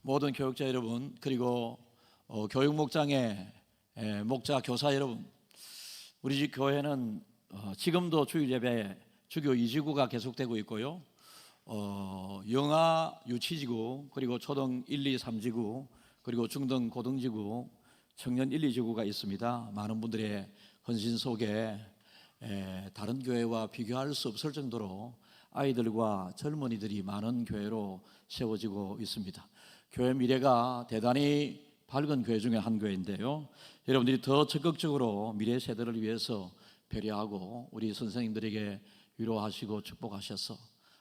모든 교육자 여러분, 그리고 교육 목장의 목자 교사 여러분, 우리 집 교회는 지금도 주일 예배 주교 2지구가 계속되고 있고요. 영아 유치지구, 그리고 초등 1, 2, 3지구, 그리고 중등 고등지구, 청년 1, 2지구가 있습니다. 많은 분들의 헌신 속에 다른 교회와 비교할 수 없을 정도로 아이들과 젊은이들이 많은 교회로 세워지고 있습니다. 교회 미래가 대단히 밝은 교회 중에 한 교회인데요, 여러분들이 더 적극적으로 미래 세대를 위해서 배려하고 우리 선생님들에게 위로하시고 축복하셔서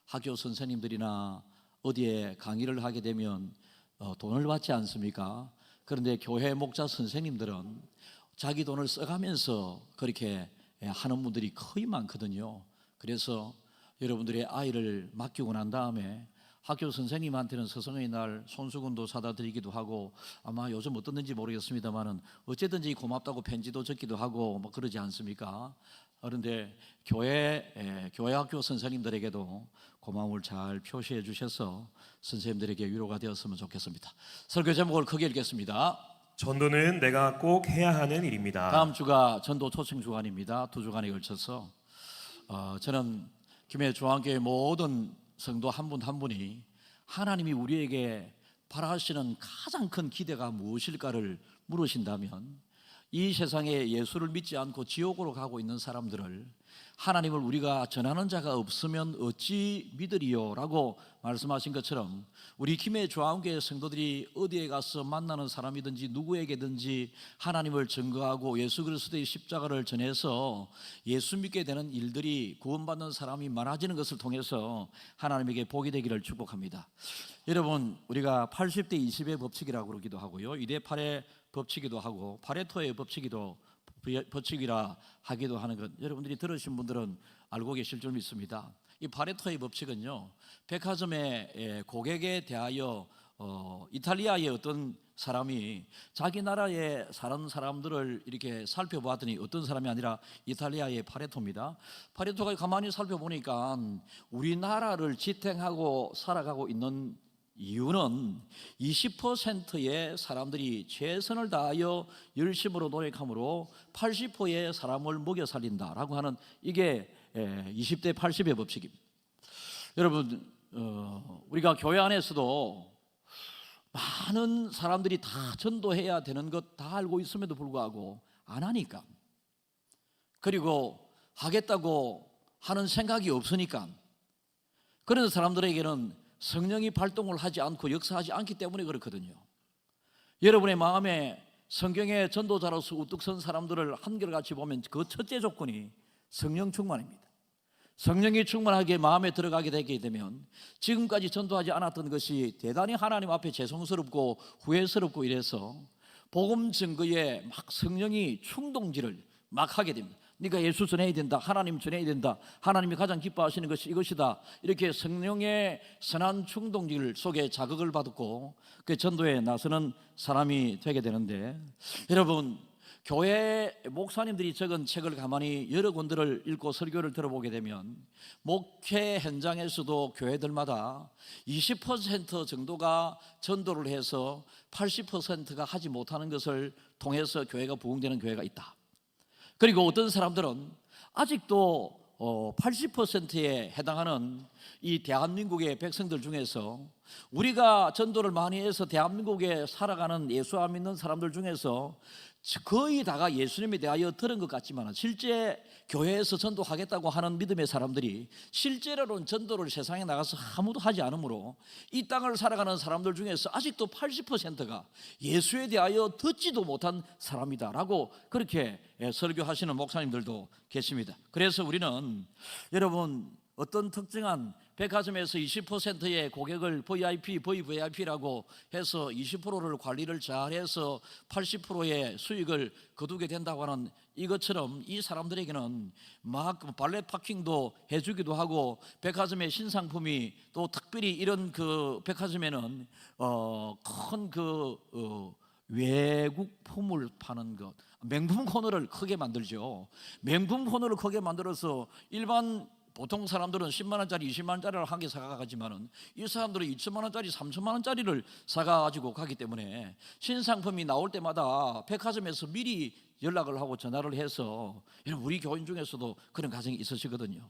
학교 선생님들이나 어디에 강의를 하게 되면 돈을 받지 않습니까? 그런데 교회 목자 선생님들은 자기 돈을 써가면서 그렇게 하는 분들이 거의 많거든요. 그래서 여러분들의 아이를 맡기고 난 다음에 학교 선생님한테는 스승의 날 손수건도 사다 드리기도 하고, 아마 요즘 어떻는지 모르겠습니다만은 어쨌든지 고맙다고 편지도 적기도 하고 뭐 그러지 않습니까? 그런데 교회 학교 선생님들에게도 고마움을 잘 표시해 주셔서 선생님들에게 위로가 되었으면 좋겠습니다. 설교 제목을 크게 읽겠습니다. 전도는 내가 꼭 해야 하는 일입니다. 다음 주가 전도 초청 주간입니다. 2주간에 걸쳐서 저는 김해 중앙교회 모든 성도 한 분 한 분이 하나님이 우리에게 바라시는 가장 큰 기대가 무엇일까를 물으신다면, 이 세상에 예수를 믿지 않고 지옥으로 가고 있는 사람들을 하나님을 우리가 전하는 자가 없으면 어찌 믿으리요? 라고 말씀하신 것처럼 우리 김해 중앙교회 성도들이 어디에 가서 만나는 사람이든지 누구에게든지 하나님을 증거하고 예수 그리스도의 십자가를 전해서 예수 믿게 되는 일들이, 구원받는 사람이 많아지는 것을 통해서 하나님에게 복이 되기를 축복합니다. 여러분, 우리가 80대 20의 법칙이라고 그러기도 하고요, 2대8의 법칙이기도 하고 파레토의 법칙이라 하기도 하는 것, 여러분들이 들으신 분들은 알고 계실 줄 믿습니다. 이 파레토의 법칙은요, 백화점의 고객에 대하여 이탈리아의 어떤 사람이 자기 나라에 사는 사람들을 이렇게 살펴보았더니 어떤 사람이 아니라 이탈리아의 파레토입니다. 파레토가 가만히 살펴보니까 우리나라를 지탱하고 살아가고 있는 이유는 20%의 사람들이 최선을 다하여 열심으로 노력함으로 80%의 사람을 먹여 살린다라고 하는, 이게 20대 80의 법칙입니다. 여러분, 우리가 교회 안에서도 많은 사람들이 다 전도해야 되는 것 다 알고 있음에도 불구하고 안 하니까, 그리고 하겠다고 하는 생각이 없으니까, 그런 사람들에게는 성령이 발동을 하지 않고 역사하지 않기 때문에 그렇거든요. 여러분의 마음에 성경의 전도자로서 우뚝 선 사람들을 한결같이 보면 그 첫째 조건이 성령 충만입니다. 성령이 충만하게 마음에 들어가게 되게 되면 지금까지 전도하지 않았던 것이 대단히 하나님 앞에 죄송스럽고 후회스럽고 이래서 복음 증거에 막 성령이 충동질을 막 하게 됩니다. 네가 예수 전해야 된다, 하나님 전해야 된다, 하나님이 가장 기뻐하시는 것이 이것이다, 이렇게 성령의 선한 충동질 속에 자극을 받고 그 전도에 나서는 사람이 되게 되는데, 여러분, 교회 목사님들이 적은 책을 가만히 여러 권들을 읽고 설교를 들어보게 되면 목회 현장에서도 교회들마다 20% 정도가 전도를 해서 80%가 하지 못하는 것을 통해서 교회가 부흥되는 교회가 있다. 그리고 어떤 사람들은 아직도 80%에 해당하는 이 대한민국의 백성들 중에서, 우리가 전도를 많이 해서 대한민국에 살아가는 예수 안 믿는 사람들 중에서 거의 다가 예수님에 대하여 들은 것 같지만 실제 교회에서 전도하겠다고 하는 믿음의 사람들이 실제로는 전도를 세상에 나가서 아무도 하지 않으므로 이 땅을 살아가는 사람들 중에서 아직도 80%가 예수에 대하여 듣지도 못한 사람이다라고 그렇게 설교하시는 목사님들도 계십니다. 그래서 우리는 여러분, 어떤 특정한 백화점에서 20%의 고객을 VIP라고 해서 20%를 관리를 잘해서 80%의 수익을 거두게 된다고 하는 이것처럼 이 사람들에게는 막 발렛 파킹도 해주기도 하고, 백화점의 신상품이 또 특별히 이런 그 백화점에는 큰 외국품을 파는 것, 명품 코너를 크게 만들죠. 명품 코너를 크게 만들어서 일반 보통 사람들은 10만 원짜리, 20만 원짜리를 한 개 사가지만은 이 사람들은 2천만 원짜리, 3천만 원짜리를 사가지고 가기 때문에 신상품이 나올 때마다 백화점에서 미리 연락을 하고 전화를 해서, 우리 교인 중에서도 그런 가정이 있으시거든요.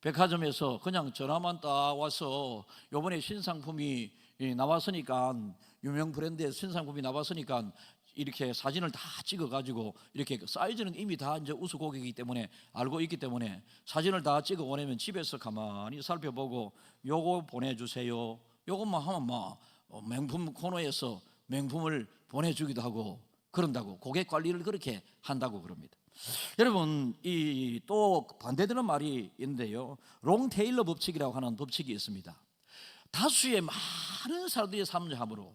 백화점에서 그냥 전화만 딱 와서 요번에 신상품이 나왔으니까, 유명 브랜드의 신상품이 나왔으니까 이렇게 사진을 다 찍어가지고, 이렇게 사이즈는 이미 다 이제 우수 고객이기 때문에 알고 있기 때문에 사진을 다 찍어 보내면 집에서 가만히 살펴보고 요거 보내주세요, 요것만 하면 막 명품 코너에서 명품을 보내주기도 하고 그런다고, 고객 관리를 그렇게 한다고 그럽니다. 여러분, 이 또 반대되는 말이 있는데요, 롱 테일러 법칙이라고 하는 법칙이 있습니다. 다수의 많은 사람들의 삶함으로,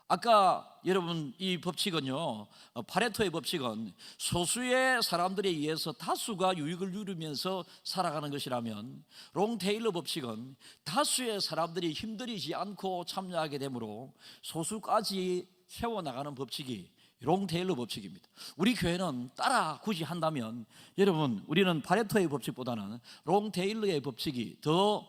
아까 여러분 이 법칙은요, 파레토의 법칙은 소수의 사람들에 의해서 다수가 유익을 누리면서 살아가는 것이라면, 롱 테일러 법칙은 다수의 사람들이 힘들이지 않고 참여하게 되므로 소수까지 세워나가는 법칙이 롱 테일러 법칙입니다. 우리 교회는 따라 굳이 한다면, 여러분, 우리는 파레토의 법칙보다는 롱 테일러의 법칙이 더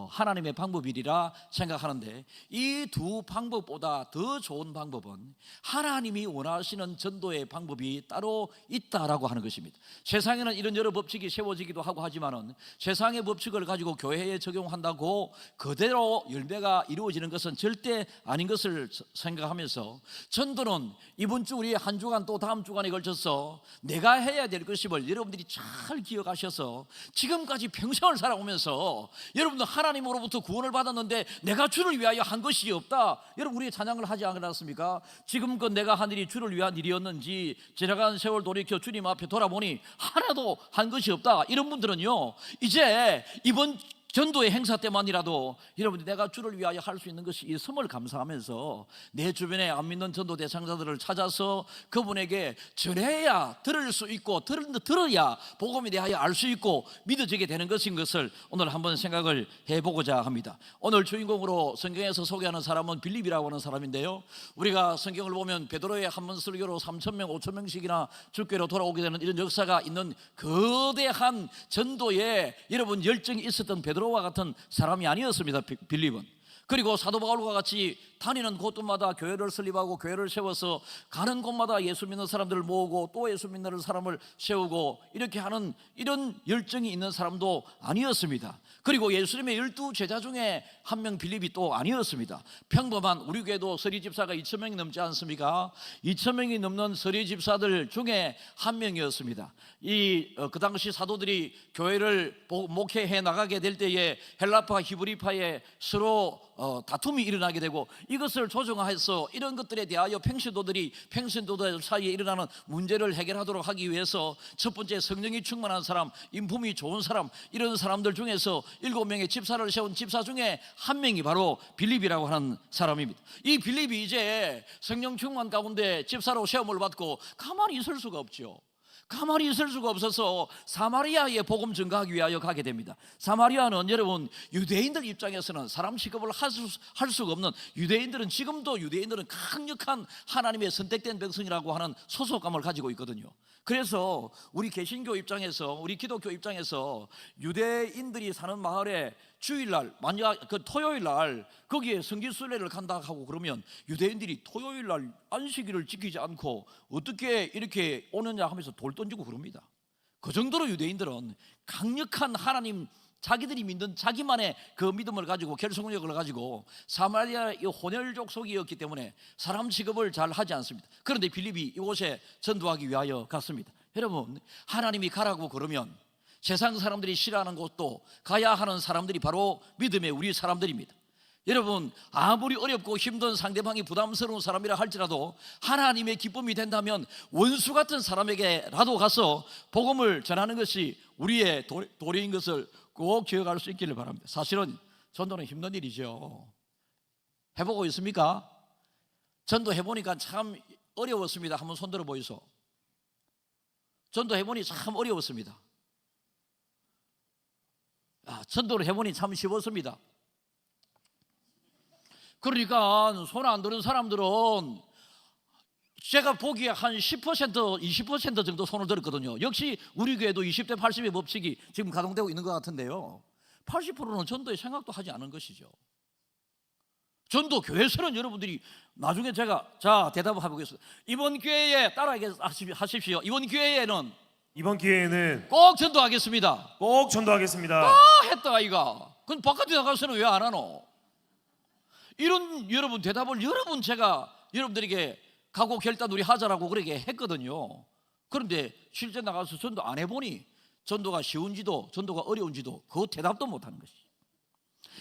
하나님의 방법이리라 생각하는데, 이 두 방법보다 더 좋은 방법은 하나님이 원하시는 전도의 방법이 따로 있다라고 하는 것입니다. 세상에는 이런 여러 법칙이 세워지기도 하고 하지만은, 세상의 법칙을 가지고 교회에 적용한다고 그대로 열매가 이루어지는 것은 절대 아닌 것을 생각하면서, 전도는 이번 주 우리 한 주간 또 다음 주간에 걸쳐서 내가 해야 될 것임을 여러분들이 잘 기억하셔서, 지금까지 평생을 살아오면서 여러분들 하나님으로부터 구원을 받았는데 내가 주를 위하여 한 것이 없다, 여러분 우리 찬양을 하지 않았습니까? 지금껏 내가 한 일이 주를 위한 일이었는지 지나간 세월 돌이켜 주님 앞에 돌아보니 하나도 한 것이 없다, 이런 분들은요, 이제 이번 전도의 행사 때만이라도 여러분들 내가 주를 위하여 할 수 있는 것이 있음을 감사하면서 내 주변에 안 믿는 전도 대상자들을 찾아서 그분에게 전해야 들을 수 있고, 들어야 복음에 대하여 알 수 있고 믿어지게 되는 것인 것을 오늘 한번 생각을 해보고자 합니다. 오늘 주인공으로 성경에서 소개하는 사람은 빌립이라고 하는 사람인데요, 우리가 성경을 보면 베드로의 한 번 설교로 3,000명 5,000명씩이나 주께로 돌아오게 되는 이런 역사가 있는 거대한 전도에 여러분 열정이 있었던 베드로와 같은 사람이 아니었습니다, 빌립은. 그리고 사도 바울과 같이 다니는 곳마다 교회를 설립하고 교회를 세워서 가는 곳마다 예수 믿는 사람들을 모으고 또 예수 믿는 사람을 세우고 이렇게 하는 이런 열정이 있는 사람도 아니었습니다. 그리고 예수님의 12 제자 중에 한 명 빌립이 또 아니었습니다. 평범한, 우리 교회도 서리 집사가 2,000명이 넘지 않습니까? 2,000명이 넘는 서리 집사들 중에 한 명이었습니다. 그 당시 사도들이 교회를 목회해 나가게 될 때에 헬라파 히브리파에 서로 다툼이 일어나게 되고, 이것을 조정해서 이런 것들에 대하여 평신도들 사이에 일어나는 문제를 해결하도록 하기 위해서 첫 번째, 성령이 충만한 사람, 인품이 좋은 사람, 이런 사람들 중에서 7명의 집사를 세운 집사 중에 한 명이 바로 빌립이라고 하는 사람입니다. 이 빌립이 이제 성령 충만 가운데 집사로 시험을 받고 가만히 있을 수가 없죠. 가만히 있을 수가 없어서 사마리아에 복음 전가하기 위하여 가게 됩니다. 사마리아는 여러분 유대인들 입장에서는 사람 취급을 할 수가 없는, 유대인들은 지금도 유대인들은 강력한 하나님의 선택된 백성이라고 하는 소속감을 가지고 있거든요. 그래서 우리 개신교 입장에서, 우리 기독교 입장에서 유대인들이 사는 마을에 주일날, 만약 그 토요일날 거기에 성지순례를 간다 하고 그러면 유대인들이 토요일날 안식일을 지키지 않고 어떻게 이렇게 오느냐 하면서 돌 던지고 그럽니다. 그 정도로 유대인들은 강력한 하나님, 자기들이 믿는 자기만의 그 믿음을 가지고, 결속력을 가지고 사마리아의 혼혈족 속이었기 때문에 사람 취급을 잘 하지 않습니다. 그런데 빌립이 이곳에 전도하기 위하여 갔습니다. 여러분, 하나님이 가라고 그러면 세상 사람들이 싫어하는 곳도 가야 하는 사람들이 바로 믿음의 우리 사람들입니다. 여러분, 아무리 어렵고 힘든, 상대방이 부담스러운 사람이라 할지라도 하나님의 기쁨이 된다면 원수 같은 사람에게라도 가서 복음을 전하는 것이 우리의 도리인 것을 꼭 기억할 수 있기를 바랍니다. 사실은 전도는 힘든 일이죠. 해보고 있습니까? 전도 해보니까 참 어려웠습니다. 한번 손들어 보이소. 전도 해보니 참 어려웠습니다. 전도를 해보니 참 쉬웠습니다. 그러니까 손 안 드는 사람들은 제가 보기에 한 10%, 20% 정도 손을 들었거든요. 역시 우리 교회도 20대 80의 법칙이 지금 가동되고 있는 것 같은데요. 80%는 전도에 생각도 하지 않은 것이죠. 전도 교회에서는 여러분들이 나중에 제가 대답을 해보겠습니다. 이번 기회에 따라하게 하십시오. 이번 기회에는 이번 기회에는 꼭 전도하겠습니다. 꼭 전도하겠습니다. 했다 아이가. 그럼 바깥에 나가서는 왜 안 하노? 이런 여러분 대답을 제가 여러분들에게 각오 결단 우리 하자라고 그렇게 했거든요. 그런데 실제 나가서 전도 안 해보니 전도가 쉬운지도 전도가 어려운지도 그 대답도 못하는 것이죠.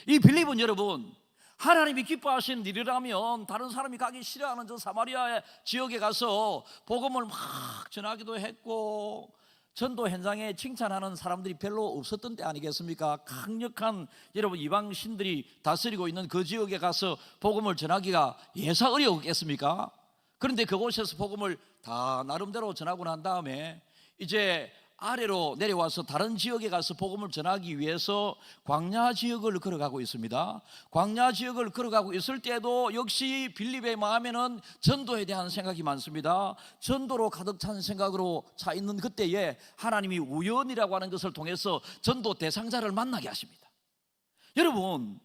이 빌립은 여러분 하나님이 기뻐하시는 일이라면 다른 사람이 가기 싫어하는 저 사마리아 지역에 가서 복음을 막 전하기도 했고 전도 현장에 칭찬하는 사람들이 별로 없었던 때 아니겠습니까? 강력한 여러분 이방 신들이 다스리고 있는 그 지역에 가서 복음을 전하기가 예사 어려웠겠습니까? 그런데 그곳에서 복음을 다 나름대로 전하고 난 다음에 이제 아래로 내려와서 다른 지역에 가서 복음을 전하기 위해서 광야 지역을 걸어가고 있습니다. 광야 지역을 걸어가고 있을 때도 역시 빌립의 마음에는 전도에 대한 생각이 많습니다. 전도로 가득 찬 생각으로 차 있는 그때에 하나님이 우연이라고 하는 것을 통해서 전도 대상자를 만나게 하십니다. 여러분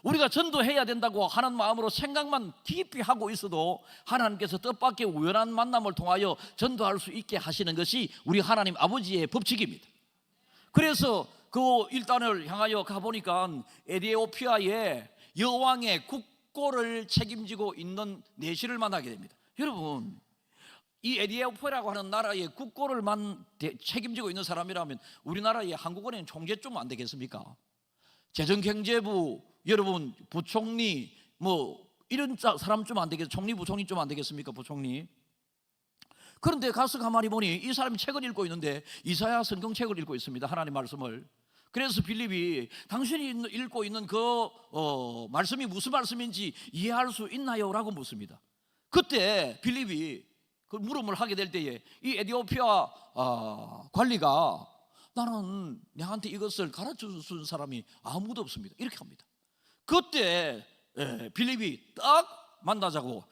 우리가 전도해야 된다고 하는 마음으로 생각만 깊이 하고 있어도 하나님께서 뜻밖의 우연한 만남을 통하여 전도할 수 있게 하시는 것이 우리 하나님 아버지의 법칙입니다. 그래서 그 일단을 향하여 가보니까 에티오피아의 여왕의 국고를 책임지고 있는 내시를 만나게 됩니다. 여러분 이 에티오피아라고 하는 나라의 국고를 책임지고 있는 사람이라면 우리나라의 한국은행 총재 좀 안 되겠습니까? 재정경제부 여러분 부총리 뭐 이런 사람 좀 안 되겠 총리 부총리 좀 안 되겠습니까? 부총리. 그런데 가서 가만히 보니 이 사람이 책을 읽고 있는데 이사야 성경책을 읽고 있습니다. 하나님 말씀을. 그래서 빌립이 당신이 읽고 있는 그 말씀이 무슨 말씀인지 이해할 수 있나요? 라고 묻습니다. 그때 빌립이 그 물음을 하게 될 때에 이 에티오피아 관리가 나는 내한테 이것을 가르쳐준 사람이 아무도 없습니다. 이렇게 합니다. 그때 빌립이 딱 만나자고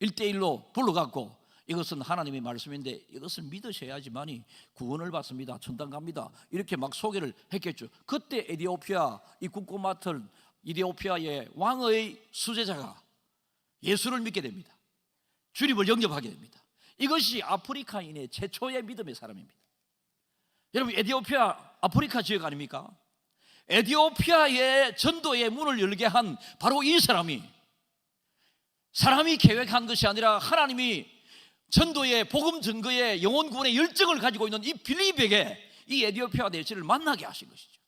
1대1로 불러갖고 이것은 하나님의 말씀인데 이것을 믿으셔야지만이 구원을 받습니다. 천당 갑니다. 이렇게 막 소개를 했겠죠. 그때 에티오피아 이 국고 맡은 에티오피아의 왕의 수제자가 예수를 믿게 됩니다. 주님을 영접하게 됩니다. 이것이 아프리카인의 최초의 믿음의 사람입니다. 여러분 에티오피아 아프리카 지역 아닙니까? 에티오피아의 전도의 문을 열게 한 바로 이 사람이 계획한 것이 아니라 하나님이 전도의 복음 증거의 영혼 구원의 열정을 가지고 있는 이 빌립에게 이 에티오피아 내시를 만나게 하신 것이죠.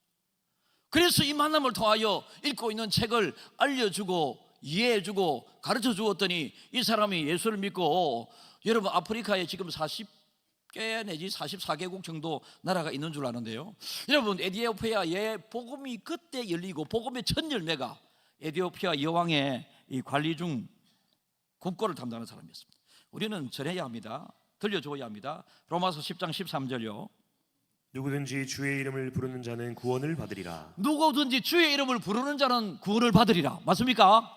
그래서 이 만남을 통하여 읽고 있는 책을 알려주고 이해해주고 가르쳐 주었더니 이 사람이 예수를 믿고 여러분 아프리카에 지금 40개 내지 44개국 정도 나라가 있는 줄 아는데요. 여러분 에티오피아의 복음이 그때 열리고 복음의 첫 열매가 에티오피아 여왕의 이 관리 중 국고를 담당하는 사람이었습니다. 우리는 전해야 합니다. 들려줘야 합니다. 로마서 10장 13절요. 누구든지 주의 이름을 부르는 자는 구원을 받으리라. 누구든지 주의 이름을 부르는 자는 구원을 받으리라. 맞습니까?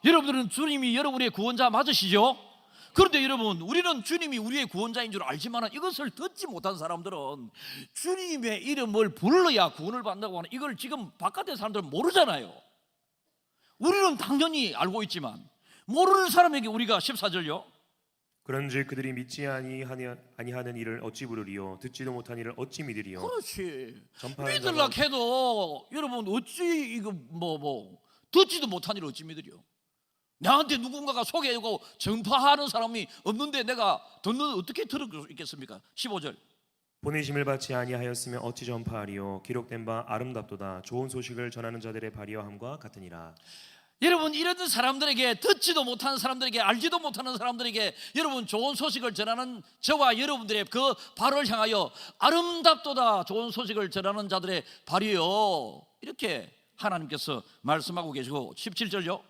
여러분들은 주님이 여러분의 구원자 맞으시죠? 그런데 여러분 우리는 주님이 우리의 구원자인 줄 알지만 이것을 듣지 못한 사람들은 주님의 이름을 불러야 구원을 받는다고 하는 이걸 지금 바깥의 사람들은 모르잖아요. 우리는 당연히 알고 있지만 모르는 사람에게 우리가 14절요. 그런즉 그들이 믿지 아니하는 일을 어찌 부르리요 듣지도 못한 일을 어찌 믿으리요. 그렇지. 전파하는 믿으려 자가 해도 여러분 어찌 이거 듣지도 못한 일을 어찌 믿으리요. 나한테 누군가가 소개하고 전파하는 사람이 없는데 내가 듣는 어떻게 들을 수 있겠습니까? 15절. 보내심을 받지 아니하였으면 어찌 전파하리요. 기록된 바 아름답도다. 좋은 소식을 전하는 자들의 발휘함과 같으니라. 여러분 이런 사람들에게 듣지도 못하는 사람들에게 알지도 못하는 사람들에게 여러분 좋은 소식을 전하는 저와 여러분들의 그 발을 향하여 아름답도다. 좋은 소식을 전하는 자들의 발이요. 이렇게 하나님께서 말씀하고 계시고 17절요.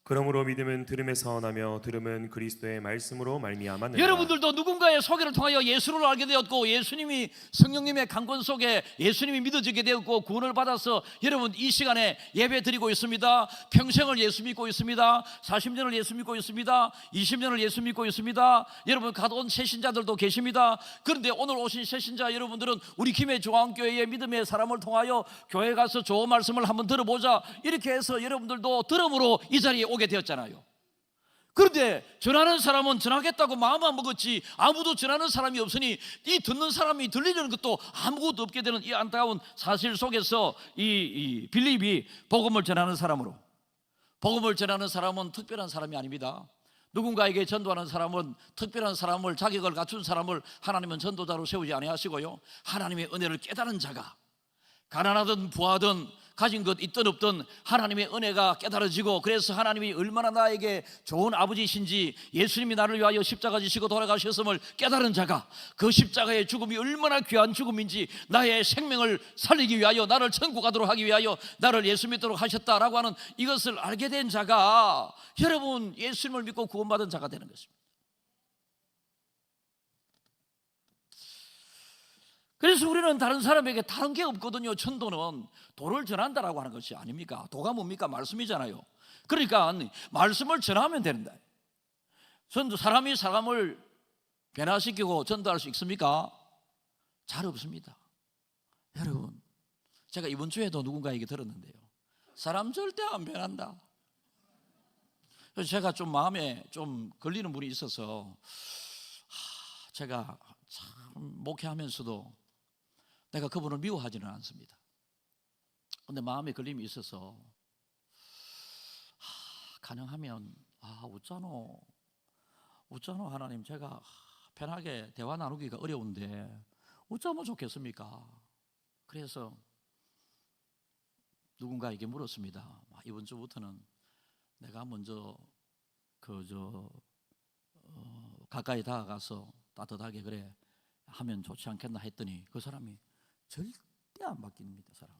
그러므로 믿음은 들음에서 나며 들음은 그리스도의 말씀으로 말미암았느니라. 여러분들도 누군가의 소개를 통하여 예수를 알게 되었고, 예수님이 성령님의 강권 속에 예수님이 믿어지게 되었고 구원을 받아서 여러분 이 시간에 예배 드리고 있습니다. 평생을 예수 믿고 있습니다. 40년을 예수 믿고 있습니다. 20년을 예수 믿고 있습니다. 여러분 가둬온 새신자들도 계십니다. 그런데 오늘 오신 새신자 여러분들은 우리 김해 중앙교회의 믿음의 사람을 통하여 교회 가서 좋은 말씀을 한번 들어보자, 이렇게 해서 여러분들도 들음으로 이 자리에 오게 되었잖아요. 그런데 전하는 사람은 전하겠다고 마음만 먹었지 아무도 전하는 사람이 없으니 이 듣는 사람이 들리는 것도 아무것도 없게 되는 이 안타까운 사실 속에서 이 빌립이 복음을 전하는 사람으로, 복음을 전하는 사람은 특별한 사람이 아닙니다. 누군가에게 전도하는 사람은 특별한 사람을, 자격을 갖춘 사람을 하나님은 전도자로 세우지 아니하시고요, 하나님의 은혜를 깨달은 자가, 가난하든 부하든 가진 것 있든 없든 하나님의 은혜가 깨달아지고, 그래서 하나님이 얼마나 나에게 좋은 아버지신지, 예수님이 나를 위하여 십자가 지시고 돌아가셨음을 깨달은 자가, 그 십자가의 죽음이 얼마나 귀한 죽음인지, 나의 생명을 살리기 위하여, 나를 천국 가도록 하기 위하여 나를 예수 믿도록 하셨다라고 하는 이것을 알게 된 자가 여러분 예수님을 믿고 구원받은 자가 되는 것입니다. 그래서 우리는 다른 사람에게 다른 게 없거든요. 전도는 도를 전한다라고 하는 것이 아닙니까? 도가 뭡니까? 말씀이잖아요. 그러니까 말씀을 전하면 된다. 전도, 사람이 사람을 변화시키고 전도할 수 있습니까? 잘 없습니다. 여러분, 제가 이번 주에도 누군가에게 들었는데요, 사람 절대 안 변한다. 그래서 제가 좀 마음에 좀 걸리는 분이 있어서 제가 참 목회하면서도 내가 그분을 미워하지는 않습니다. 그런데 마음에 걸림이 있어서 가능하면 어쩌노 하나님, 제가 편하게 대화 나누기가 어려운데 어쩌면 좋겠습니까? 그래서 누군가에게 물었습니다. 이번 주부터는 내가 먼저 가까이 다가가서 따뜻하게 그래 하면 좋지 않겠나 했더니 그 사람이 절대 안 바뀝니다. 사람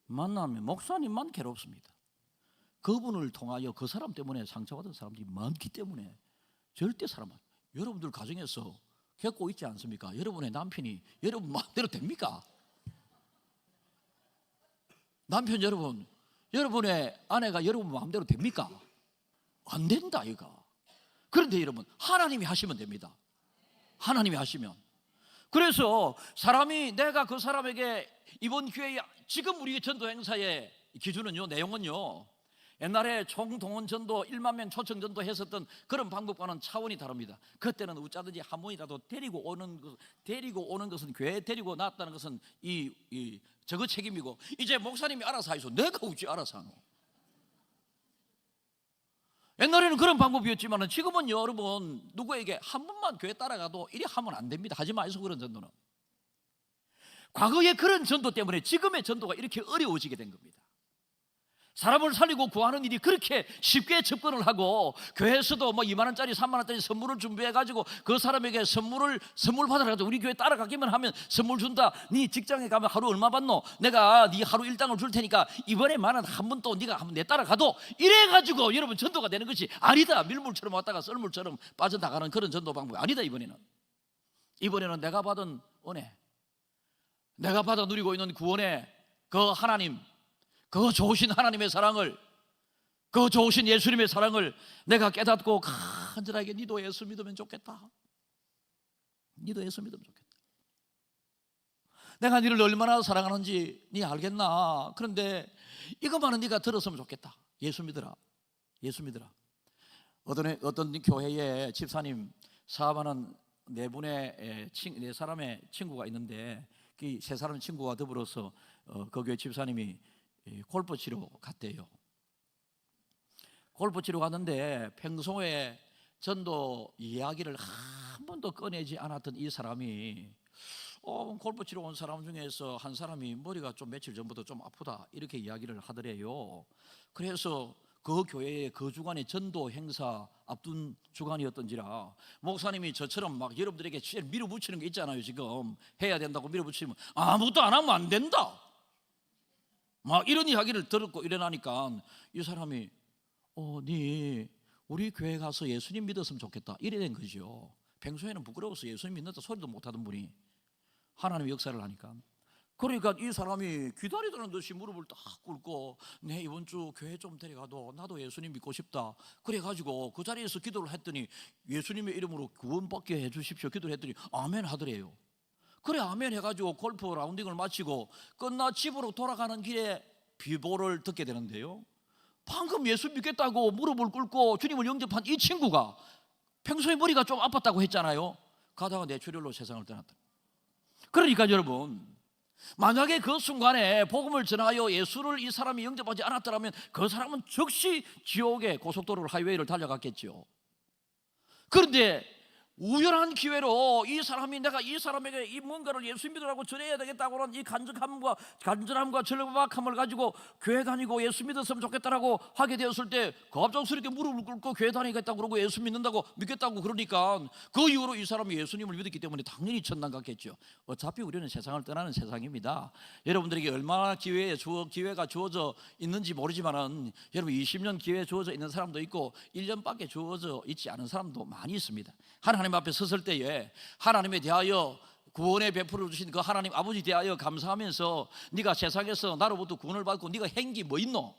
만나면 목사님만 괴롭습니다. 그분을 통하여 그 사람 때문에 상처받은 사람들이 많기 때문에 절대 여러분들 가정에서 겪고 있지 않습니까? 여러분의 남편이 여러분 마음대로 됩니까? 남편 여러분, 여러분의 아내가 여러분 마음대로 됩니까? 안 된다 이거. 그런데 여러분 하나님이 하시면 됩니다. 하나님이 하시면. 그래서 사람이, 내가 그 사람에게 이번 기회에, 지금 우리 전도 행사의 기준은요, 내용은요, 옛날에 총동원 전도 1만 명 초청 전도 했었던 그런 방법과는 차원이 다릅니다. 그때는 어쩌든지 한 번이라도 데리고 오는 것은, 교회에 데리고 나왔다는 것은 저거 책임이고, 이제 목사님이 알아서 하이소. 내가 어찌 알아서 하노? 옛날에는 그런 방법이었지만 지금은 여러분 누구에게 한 번만 교회 따라가도 이리 하면 안 됩니다. 하지 마이소. 그런 전도는 과거의 그런 전도 때문에 지금의 전도가 이렇게 어려워지게 된 겁니다. 사람을 살리고 구하는 일이 그렇게 쉽게 접근을 하고, 교회에서도 2만 원짜리 3만 원짜리 선물을 준비해가지고 그 사람에게 선물 받아가지고 우리 교회 따라가기만 하면 선물 준다. 네 직장에 가면 하루 얼마 받노? 내가 네 하루 일당을 줄 테니까 이번에 만 원 한 번 또 네가 한번 내 따라가도, 이래가지고 여러분 전도가 되는 것이 아니다. 밀물처럼 왔다가 썰물처럼 빠져나가는 그런 전도 방법이 아니다. 이번에는 내가 받은 은혜, 내가 받아 누리고 있는 구원의 그 하나님, 그 좋으신 하나님의 사랑을, 그 좋으신 예수님의 사랑을 내가 깨닫고 간절하게 니도 예수 믿으면 좋겠다. 니도 예수 믿으면 좋겠다. 내가 니를 얼마나 사랑하는지 니 알겠나? 그런데 이것만은 네가 들었으면 좋겠다. 예수 믿어라. 예수 믿어라. 어떤 교회에 집사님 사업하는 네 사람의 친구가 있는데, 그 세 사람 친구와 더불어서 그 교회 집사님이 골프 치러 갔대요. 골프 치러 갔는데 평소에 전도 이야기를 한 번도 꺼내지 않았던 이 사람이 골프 치러 온 사람 중에서 한 사람이 머리가 좀 며칠 전부터 좀 아프다 이렇게 이야기를 하더래요. 그래서 그 교회의 그 주간의 전도 행사 앞둔 주간이었던지라 목사님이 저처럼 막 여러분들에게 밀어붙이는 게 있잖아요. 지금 해야 된다고 밀어붙이면 아무것도 안 하면 안 된다, 막 이런 이야기를 들었고 이러니까 이 사람이 네 우리 교회 가서 예수님 믿었으면 좋겠다 이래 된 거죠. 평소에는 부끄러워서 예수님 믿는다 소리도 못하던 분이 하나님의 역사를 하니까, 그러니까 이 사람이 기다리다는 듯이 무릎을 딱 꿇고 내 이번 주 교회 좀 데려가도 나도 예수님 믿고 싶다 그래가지고 그 자리에서 기도를 했더니 예수님의 이름으로 구원받게 해주십시오 기도를 했더니 아멘 하더래요. 그래 아멘 해가지고 골프 라운딩을 마치고 끝나 집으로 돌아가는 길에 비보를 듣게 되는데요, 방금 예수 믿겠다고 무릎을 꿇고 주님을 영접한 이 친구가 평소에 머리가 좀 아팠다고 했잖아요. 가다가 뇌출혈로 세상을 떠났다. 그러니까 여러분, 만약에 그 순간에 복음을 전하여 예수를 이 사람이 영접하지 않았더라면 그 사람은 즉시 지옥의 고속도로를 하이웨이를 달려갔겠죠. 그런데 우연한 기회로 이 사람이 내가 이 사람에게 이 뭔가를 예수 믿으라고 전해야 되겠다고 하는 이 간절함과 절박함을 가지고 교회 다니고 예수 믿었으면 좋겠다라고 하게 되었을 때 갑작스럽게 무릎을 꿇고 교회 다니겠다고 그러고 예수 믿겠다고 그러니까 그 이후로 이 사람이 예수님을 믿었기 때문에 당연히 천당 갔겠죠. 어차피 우리는 세상을 떠나는 세상입니다. 여러분들에게 얼마나 기회가 주어져 있는지 모르지만은 여러분 20년 기회 주어져 있는 사람도 있고 1년밖에 주어져 있지 않은 사람도 많이 있습니다. 하나님 앞에 섰을 때에 하나님에 대하여 구원에 베풀어 주신 그 하나님 아버지 대하여 감사하면서 네가 세상에서 나로부터 구원을 받고 네가 한 게 뭐 있노?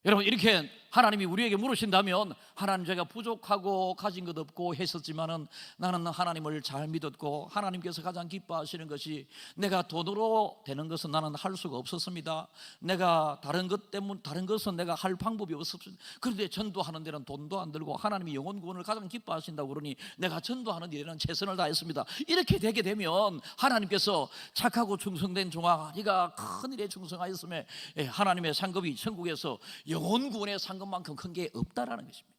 여러분 이렇게 하나님이 우리에게 물으신다면 하나님 제가 부족하고 가진 것 없고 했었지만은 나는 하나님을 잘 믿었고 하나님께서 가장 기뻐하시는 것이 내가 돈으로 되는 것은 나는 할 수가 없었습니다. 내가 다른 것은 내가 할 방법이 없었습니다. 그런데 전도하는 데는 돈도 안 들고 하나님이 영혼 구원을 가장 기뻐하신다고 그러니 내가 전도하는 일에는 최선을 다했습니다. 이렇게 되게 되면 하나님께서 착하고 충성된 종아 네가 큰 일에 충성하였음에 하나님의 상급이 천국에서 영혼 구원의 상급만큼 큰 게 없다라는 것입니다.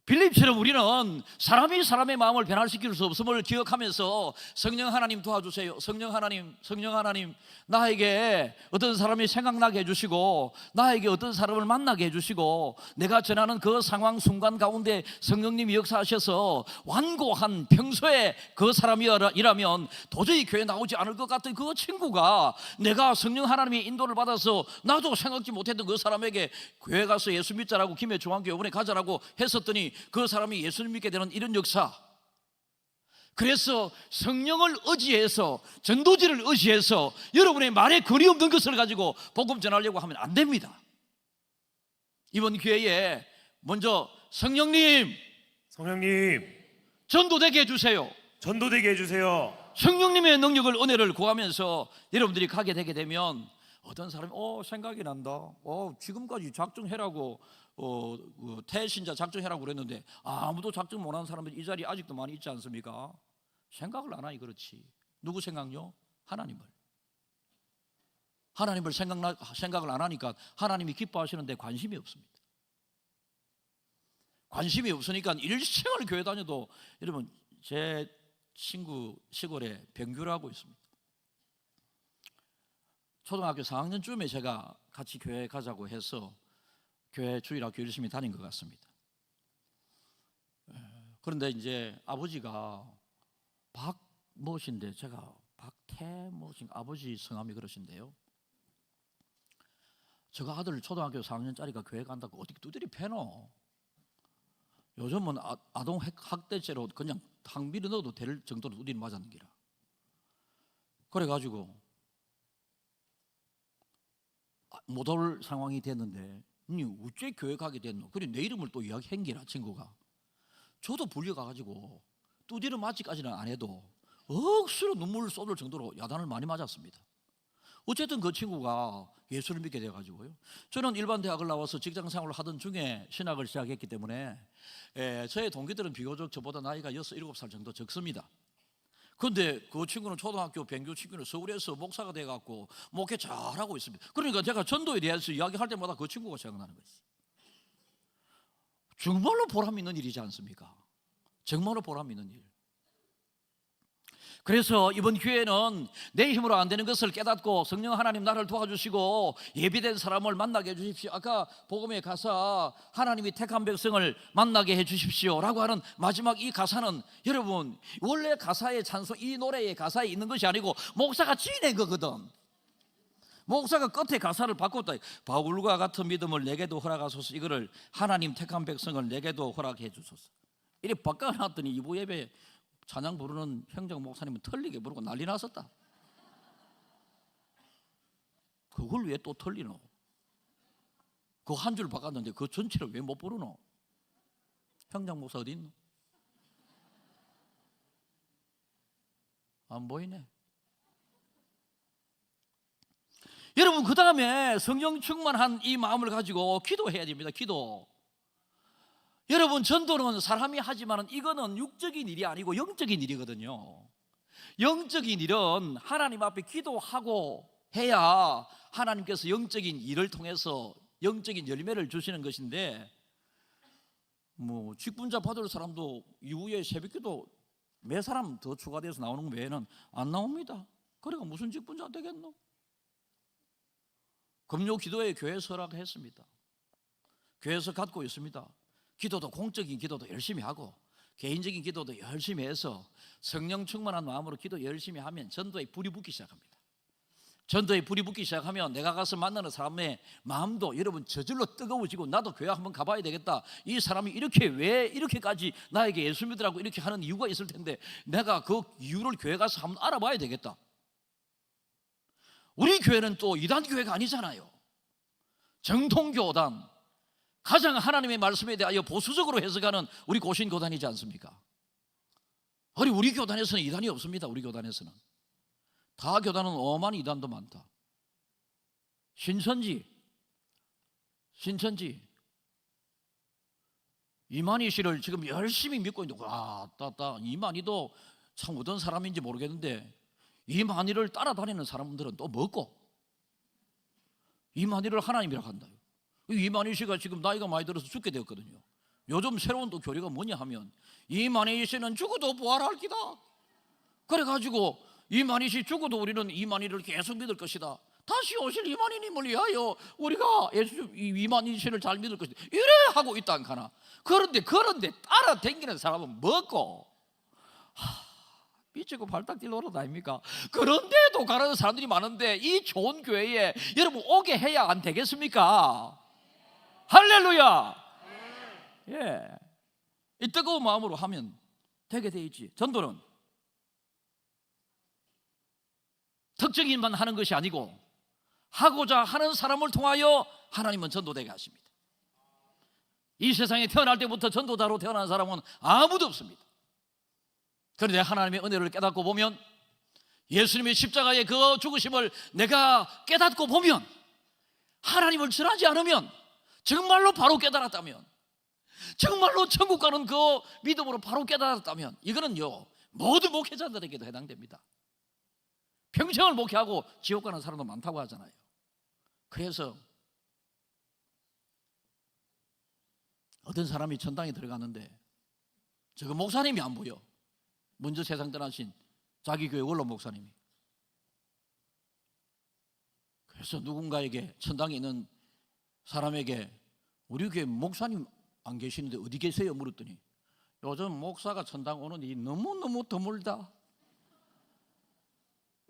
빌립처럼 우리는 사람이 사람의 마음을 변화시킬 수 없음을 기억하면서 성령 하나님 도와주세요. 성령 하나님 나에게 어떤 사람이 생각나게 해주시고 나에게 어떤 사람을 만나게 해주시고 내가 전하는 그 상황 순간 가운데 성령님이 역사하셔서 완고한 평소에 그 사람이라면 도저히 교회 나오지 않을 것 같은 그 친구가 내가 성령 하나님의 인도를 받아서 나도 생각지 못했던 그 사람에게 교회 가서 예수 믿자라고 김해 중앙교회원에 가자라고 했었더니 그 사람이 예수를 믿게 되는 이런 역사. 그래서 성령을 의지해서 전도지를 의지해서 여러분의 말에 거리 없는 것을 가지고 복음 전하려고 하면 안 됩니다. 이번 기회에 먼저 성령님 전도되게 해주세요. 전도되게 해주세요. 성령님의 능력을 은혜를 구하면서 여러분들이 가게 되게 되면 어떤 사람이 생각이 난다. 지금까지 작정해라고 태신자 작정해라고 그랬는데 아무도 작정 못하는 사람들이 이 자리에 아직도 많이 있지 않습니까? 생각을 안 하니 그렇지. 누구 생각요? 하나님을 생각을 안 하니까 하나님이 기뻐하시는데 관심이 없습니다. 관심이 없으니까 일생을 교회 다녀도 여러분 제 친구 시골에 병규를 하고 있습니다. 초등학교 4학년쯤에 제가 같이 교회 가자고 해서 교회 주일학교 열심히 다닌 것 같습니다. 그런데 이제 아버지가 박무신데 제가 박태무신 아버지 성함이 그러신데요. 제가 아들 초등학교 4학년짜리가 교회 간다고 어떻게 두드리 패노? 요즘은 아동 학대죄로 그냥 항비를 넣어도 될 정도로 두드리 맞았는 기라. 그래가지고 못 올 상황이 됐는데 니 어째 교회 가게 됐노? 그래 내 이름을 또 이야기한 기라 친구가. 저도 불려가가지고 두드려 맞기까지는 안 해도 억수로 눈물을 쏟을 정도로 야단을 많이 맞았습니다. 어쨌든 그 친구가 예수를 믿게 돼가지고요. 저는 일반 대학을 나와서 직장생활을 하던 중에 신학을 시작했기 때문에 저의 동기들은 비교적 저보다 나이가 6, 7살 정도 적습니다. 그런데 그 친구는 초등학교 병교 친구는 서울에서 목사가 돼갖고 목회 잘하고 있습니다. 그러니까 제가 전도에 대해서 이야기할 때마다 그 친구가 생각나는 거지. 정말로 보람 있는 일이지 않습니까? 정말로 보람 있는 일. 그래서 이번 기회에는 내 힘으로 안 되는 것을 깨닫고 성령 하나님 나를 도와주시고 예비된 사람을 만나게 해주십시오. 아까 복음의 가사 하나님이 택한 백성을 만나게 해주십시오 라고 하는 마지막 이 가사는 여러분 원래 가사의 찬송 이 노래의 가사에 있는 것이 아니고 목사가 지어낸 거거든. 목사가 끝에 가사를 바꿨다. 바울과 같은 믿음을 내게도 허락하소서. 이거를 하나님 택한 백성을 내게도 허락해 주소서. 이렇게 바꿔놨더니 이부 예배 찬양 부르는 형정 목사님은 틀리게 부르고 난리 났었다. 그걸 왜 또 틀리노? 그 한 줄 바꿨는데 그 전체를 왜 못 부르노? 형장 목사 어디 있노? 안 보이네. 여러분, 그 다음에 성령 충만한 이 마음을 가지고 기도해야 됩니다. 기도. 여러분, 전도는 사람이 하지만 이거는 육적인 일이 아니고 영적인 일이거든요. 영적인 일은 하나님 앞에 기도하고 해야 하나님께서 영적인 일을 통해서 영적인 열매를 주시는 것인데, 뭐 직분자 받을 사람도 이후에 새벽기도 몇 사람 더 추가돼서 나오는 외에는 안 나옵니다. 그러니까 무슨 직분자 되겠노? 금요 기도에 교회에서 허락했습니다. 교회에서 갖고 있습니다. 기도도 공적인 기도도 열심히 하고 개인적인 기도도 열심히 해서 성령 충만한 마음으로 기도 열심히 하면 전도에 불이 붙기 시작합니다. 전도에 불이 붙기 시작하면 내가 가서 만나는 사람의 마음도 여러분 저절로 뜨거워지고, 나도 교회 한번 가봐야 되겠다. 이 사람이 이렇게 왜 이렇게까지 나에게 예수 믿으라고 이렇게 하는 이유가 있을 텐데 내가 그 이유를 교회 가서 한번 알아봐야 되겠다. 우리 교회는 또 이단 교회가 아니잖아요. 정통교단, 가장 하나님의 말씀에 대하여 보수적으로 해석하는 우리 고신교단이지 않습니까? 우리 교단에서는 이단이 없습니다. 우리 교단에서는 다 교단은 어마한 이단도 많다. 신천지 이만희 씨를 지금 열심히 믿고 있는데, 와, 따 이만희도 참 어떤 사람인지 모르겠는데 이만희를 따라다니는 사람들은 또 뭐고? 이만희를 하나님이라고 한다. 이만희 씨가 지금 나이가 많이 들어서 죽게 되었거든요. 요즘 새로운 또 교리가 뭐냐 하면 이만희 씨는 죽어도 부활할 기다. 그래가지고 이만희 씨 죽어도 우리는 이만희를 계속 믿을 것이다. 다시 오실 이만희님을 위하여 우리가 이만희 씨를 잘 믿을 것이다. 이래 하고 있다 안 하나. 그런데 따라다니는 사람은 뭐고? 미치고 발딱 뛸러오는 아닙니까? 그런데도 가는 사람들이 많은데 이 좋은 교회에 여러분 오게 해야 안 되겠습니까? 할렐루야. 예, 이 뜨거운 마음으로 하면 되게 돼 있지. 전도는 특정 일만 하는 것이 아니고 하고자 하는 사람을 통하여 하나님은 전도되게 하십니다. 이 세상에 태어날 때부터 전도자로 태어난 사람은 아무도 없습니다. 그런데 하나님의 은혜를 깨닫고 보면, 예수님의 십자가의 그 죽으심을 내가 깨닫고 보면, 하나님을 전하지 않으면, 정말로 바로 깨달았다면, 정말로 천국 가는 그 믿음으로 바로 깨달았다면, 이거는요 모든 목회자들에게도 해당됩니다. 평생을 목회하고 지옥 가는 사람도 많다고 하잖아요. 그래서 어떤 사람이 천당에 들어갔는데 저거 목사님이 안 보여. 먼저 세상 떠나신 자기 교회 원로 목사님이. 그래서 누군가에게, 천당에 있는 사람에게 우리 교회 목사님 안 계시는데 어디 계세요? 물었더니 요즘 목사가 천당 오는 일이 너무너무 드물다.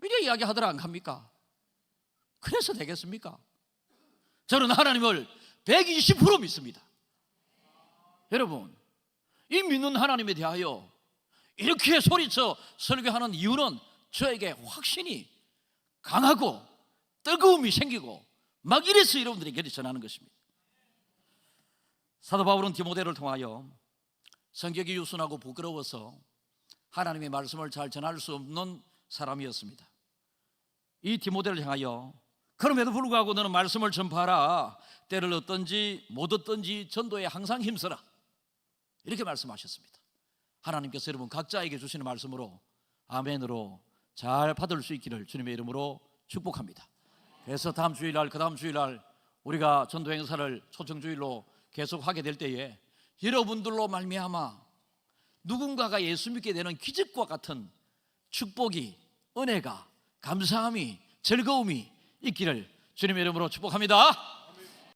이렇게 이야기하더라 안 합니까? 그래서 되겠습니까? 저는 하나님을 120% 믿습니다. 여러분, 이 믿는 하나님에 대하여 이렇게 소리쳐 설교하는 이유는 저에게 확신이 강하고 뜨거움이 생기고 막 이래서 여러분들에게 전하는 것입니다. 사도 바울은 디모데를 통하여 성격이 유순하고 부끄러워서 하나님의 말씀을 잘 전할 수 없는 사람이었습니다. 이 디모데를 향하여 그럼에도 불구하고 너는 말씀을 전파하라. 때를 얻든지 못 얻든지 전도에 항상 힘써라. 이렇게 말씀하셨습니다. 하나님께서 여러분 각자에게 주시는 말씀으로 아멘으로 잘 받을 수 있기를 주님의 이름으로 축복합니다. 그래서 다음 주일날, 그 다음 주일날 우리가 전도 행사를 초청주일로 계속 하게 될 때에 여러분들로 말미암아 누군가가 예수 믿게 되는 기적과 같은 축복이, 은혜가, 감사함이, 즐거움이 있기를 주님의 이름으로 축복합니다.